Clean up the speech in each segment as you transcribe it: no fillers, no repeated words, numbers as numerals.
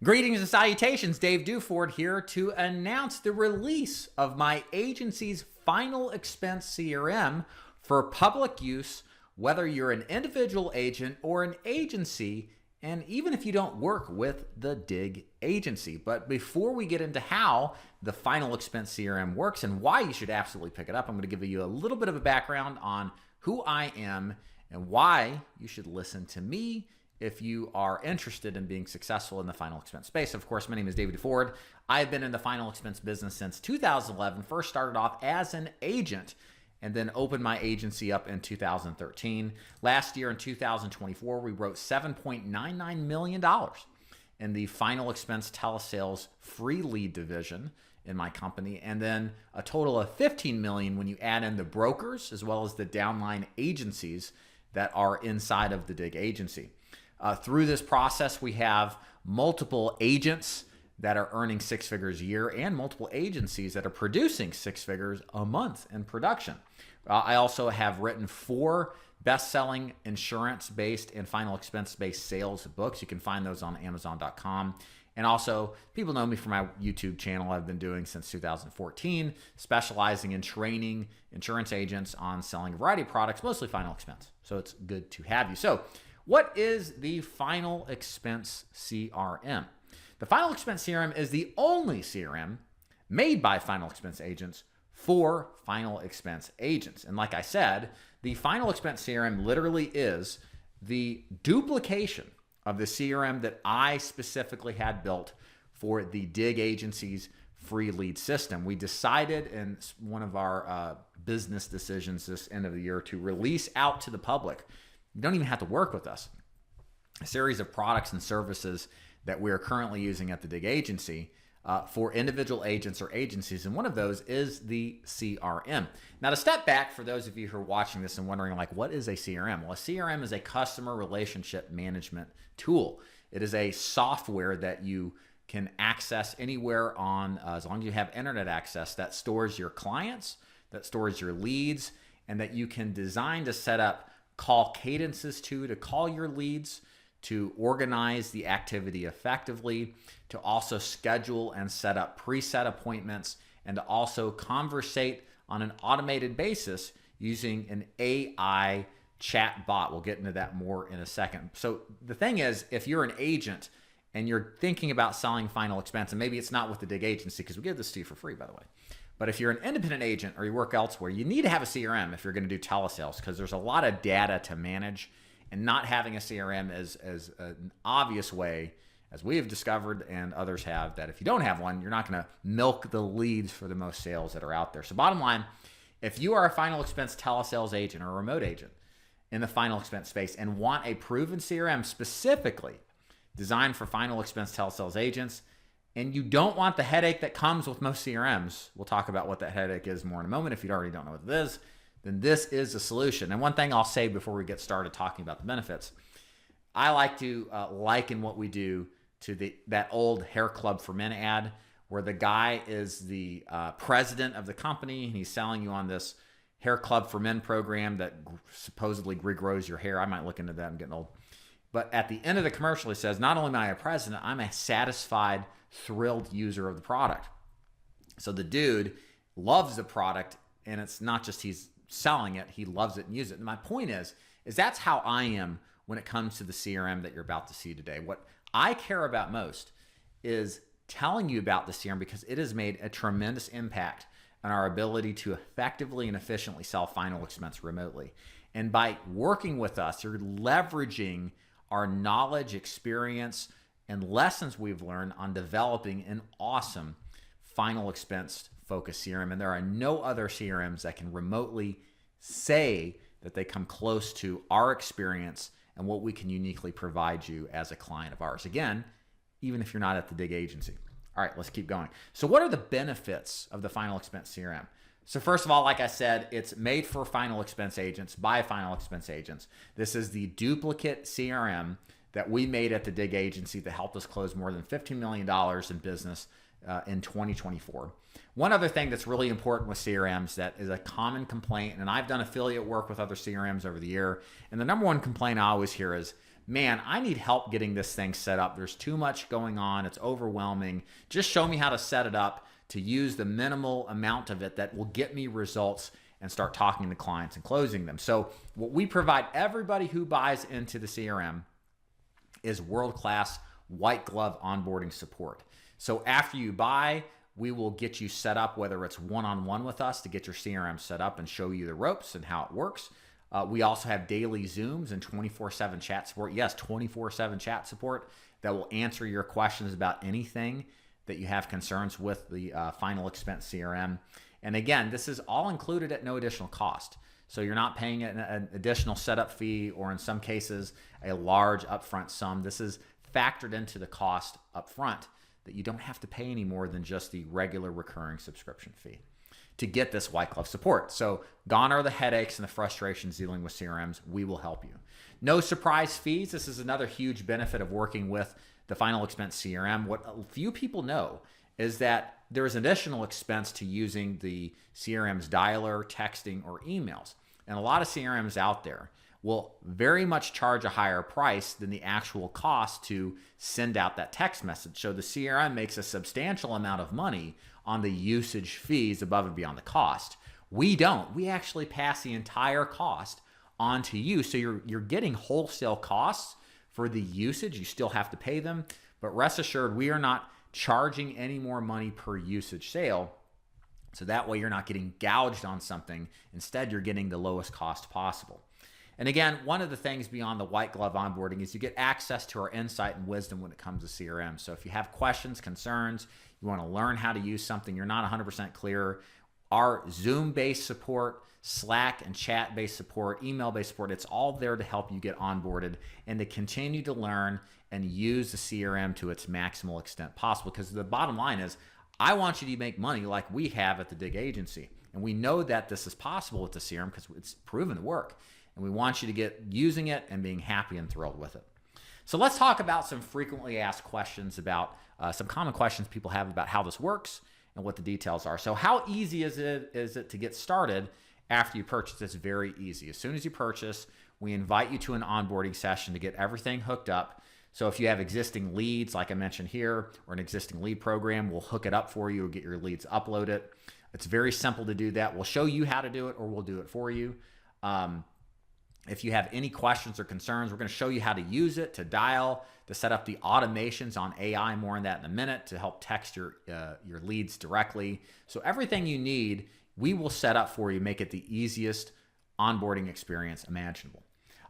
Greetings and salutations, Dave Duford here to announce the release of my agency's final expense CRM for public use, whether you're an individual agent or an agency, and even if you don't work with the DIG agency. But before we get into how the final expense CRM works and why you should absolutely pick it up, I'm going to give you a little bit of a background on who I am and why you should listen to me if you are interested in being successful in the final expense space. Of course, my name is David Duford. I've been in the final expense business since 2011. First started off as an agent and then opened my agency up in 2013. Last year in 2024, we wrote $7.99 million in the final expense telesales free lead division in my company, and then a total of $15 million when you add in the brokers as well as the downline agencies that are inside of the DIG agency. Through this process, we have multiple agents that are earning six figures a year and multiple agencies that are producing six figures a month in production. I also have written 4 best-selling insurance-based and final expense-based sales books. You can find those on Amazon.com. And also, people know me from my YouTube channel I've been doing since 2014, specializing in training insurance agents on selling a variety of products, mostly final expense. So it's good to have you. So what is the final expense CRM? The final expense CRM is the only CRM made by final expense agents for final expense agents. And like I said, the final expense CRM literally is the duplication of the CRM that I specifically had built for the DIG agency's free lead system. We decided in one of our business decisions this end of the year to release out to the public. You don't even have to work with us. A series of products and services that we are currently using at the DIG agency for individual agents or agencies, and one of those is the CRM. Now, to step back for those of you who are watching this and wondering, like, what is a CRM? Well, a CRM is a customer relationship management tool. It is a software that you can access anywhere on, as long as you have internet access, that stores your clients, that stores your leads, and that you can design to set up call cadences to call your leads, to organize the activity effectively, to also schedule and set up preset appointments, and to also conversate on an automated basis using an AI chat bot. We'll get into that more in a second. So the thing is, if you're an agent and you're thinking about selling final expense, and maybe it's not with the DIG agency, because we give this to you for free, by the way. But if you're an independent agent or you work elsewhere, you need to have a CRM if you're going to do telesales, because there's a lot of data to manage, and not having a CRM is an obvious way, as we have discovered and others have, that if you don't have one, you're not going to milk the leads for the most sales that are out there. So bottom line, if you are a final expense telesales agent or a remote agent in the final expense space and want a proven CRM specifically designed for final expense telesales agents, and you don't want the headache that comes with most CRMs, we'll talk about what that headache is more in a moment if you already don't know what it is, then this is a solution. And one thing I'll say before we get started talking about the benefits, I like to liken what we do to that old Hair Club for Men ad, where the guy is the president of the company, and he's selling you on this Hair Club for Men program that supposedly regrows your hair. I might look into that, I'm getting old. But at the end of the commercial, he says, not only am I a president, I'm a satisfied, thrilled user of the product. So the dude loves the product, and it's not just he's selling it, he loves it and uses it. And my point is that's how I am when it comes to the CRM that you're about to see today. What I care about most is telling you about the CRM because it has made a tremendous impact on our ability to effectively and efficiently sell final expense remotely. And by working with us, you're leveraging our knowledge, experience, and lessons we've learned on developing an awesome final expense focused CRM. And there are no other CRMs that can remotely say that they come close to our experience and what we can uniquely provide you as a client of ours. Again, even if you're not at the DIG agency. All right, let's keep going. So what are the benefits of the final expense CRM? So first of all, like I said, it's made for final expense agents by final expense agents. This is the duplicate CRM that we made at the DIG agency that helped us close more than $15 million in business in 2024. One other thing that's really important with CRMs that is a common complaint, and I've done affiliate work with other CRMs over the year, and the number one complaint I always hear is, man, I need help getting this thing set up. There's too much going on. It's overwhelming. Just show me how to set it up to use the minimal amount of it that will get me results and start talking to clients and closing them. So what we provide everybody who buys into the CRM is world-class white glove onboarding support. So after you buy, we will get you set up, whether it's one-on-one with us to get your CRM set up and show you the ropes and how it works. We also have daily Zooms and 24/7 chat support. Yes, 24/7 chat support that will answer your questions about anything that you have concerns with the final expense CRM. And again, this is all included at no additional cost. So you're not paying an additional setup fee, or in some cases, a large upfront sum. This is factored into the cost upfront, that you don't have to pay any more than just the regular recurring subscription fee to get this white glove support. So gone are the headaches and the frustrations dealing with CRMs. We will help you. No surprise fees. This is another huge benefit of working with the final expense CRM. What few people know is that there is additional expense to using the CRM's dialer, texting, or emails. And a lot of CRMs out there will very much charge a higher price than the actual cost to send out that text message. So the CRM makes a substantial amount of money on the usage fees above and beyond the cost. We don't. We actually pass the entire cost on to you. So you're getting wholesale costs for the usage. You still have to pay them, but rest assured, we are not charging any more money per usage sale. So that way you're not getting gouged on something. Instead, you're getting the lowest cost possible. And again, one of the things beyond the white glove onboarding is you get access to our insight and wisdom when it comes to CRM. So if you have questions, concerns, you want to learn how to use something, you're not 100% clear, our Zoom-based support, Slack and chat-based support, email-based support, it's all there to help you get onboarded and to continue to learn and use the CRM to its maximal extent possible. Because the bottom line is, I want you to make money like we have at the Dig Agency. And we know that this is possible with the CRM because it's proven to work. And we want you to get using it and being happy and thrilled with it. So let's talk about some frequently asked questions about some common questions people have about how this works and what the details are. So how easy is it to get started after you purchase? It's very easy. As soon as you purchase, we invite you to an onboarding session to get everything hooked up. So if you have existing leads, like I mentioned here, or an existing lead program, we'll hook it up for you or get your leads uploaded. It's very simple to do that. We'll show you how to do it, or we'll do it for you. If you have any questions or concerns, we're going to show you how to use it, to dial, to set up the automations on AI, more on that in a minute, to help text your leads directly. So everything you need, we will set up for you, make it the easiest onboarding experience imaginable.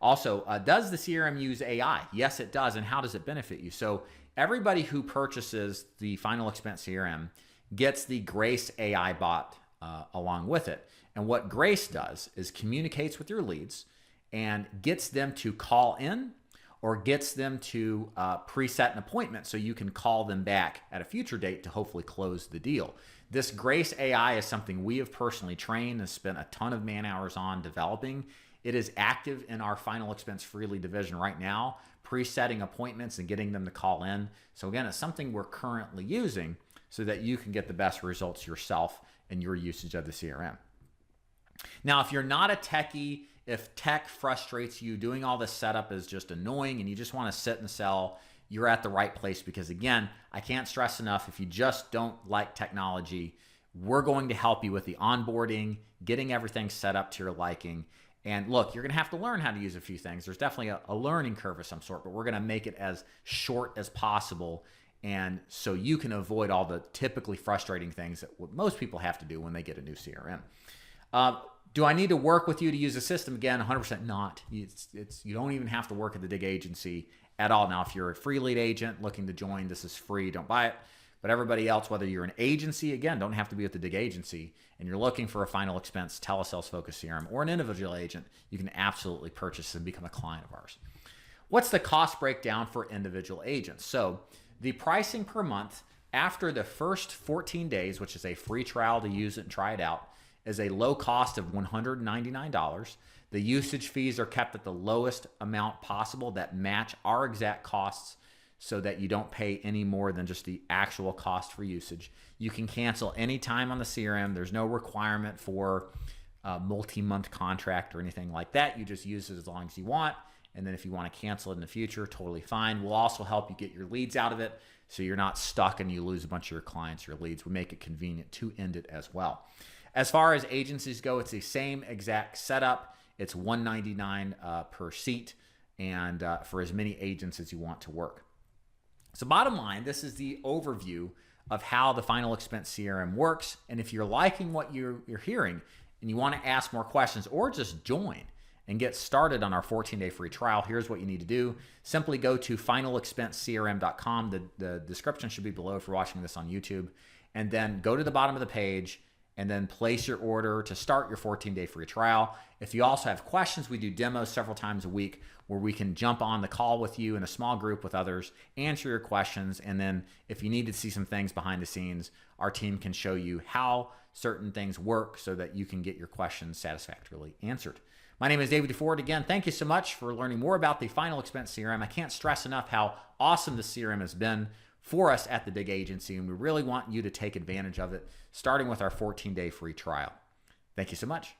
Also, does the CRM use AI? Yes, it does. And how does it benefit you? So everybody who purchases the final expense CRM gets the Grace AI bot along with it. And what Grace does is communicates with your leads and gets them to call in or gets them to preset an appointment so you can call them back at a future date to hopefully close the deal. This Grace AI is something we have personally trained and spent a ton of man hours on developing. It is active in our final expense free lead division right now, presetting appointments and getting them to call in. So again, it's something we're currently using so that you can get the best results yourself in your usage of the CRM. Now, if you're not a techie, if tech frustrates you, doing all this setup is just annoying and you just want to sit and sell, you're at the right place, because again, I can't stress enough, if you just don't like technology, we're going to help you with the onboarding, getting everything set up to your liking. And look, you're going to have to learn how to use a few things. There's definitely a learning curve of some sort, but we're going to make it as short as possible, and so you can avoid all the typically frustrating things that what most people have to do when they get a new CRM. Do I need to work with you to use the system? Again, 100% not. You don't even have to work at the Dig Agency at all. Now, if you're a free lead agent looking to join, this is free. Don't buy it. But everybody else, whether you're an agency, again, don't have to be at the Dig Agency, and you're looking for a final expense telesales-focused CRM, or an individual agent, you can absolutely purchase and become a client of ours. What's the cost breakdown for individual agents? So the pricing per month after the first 14 days, which is a free trial to use it and try it out, is a low cost of $199. The usage fees are kept at the lowest amount possible that match our exact costs, so that you don't pay any more than just the actual cost for usage. You can cancel anytime on the CRM. There's no requirement for a multi-month contract or anything like that. You just use it as long as you want, And then if you want to cancel it in the future, totally fine. We'll also help you get your leads out of it so you're not stuck and you lose a bunch of your clients, your leads. We make it convenient to end it as well. As far as agencies go, it's the same exact setup. It's $199 per seat, and for as many agents as you want to work. So bottom line, this is the overview of how the Final Expense CRM works. And if you're liking what you're hearing and you want to ask more questions or just join and get started on our 14-day free trial, here's what you need to do. Simply go to finalexpensecrm.com. The description should be below if you're watching this on YouTube. And then go to the bottom of the page and then place your order to start your 14-day free trial. If you also have questions, we do demos several times a week where we can jump on the call with you in a small group with others, answer your questions, and then if you need to see some things behind the scenes, our team can show you how certain things work so that you can get your questions satisfactorily answered. My name is David DeFord. Again, thank you so much for learning more about the Final Expense CRM. I can't stress enough how awesome the CRM has been for us at the big agency, and we really want you to take advantage of it, starting with our 14-day free trial. Thank you so much.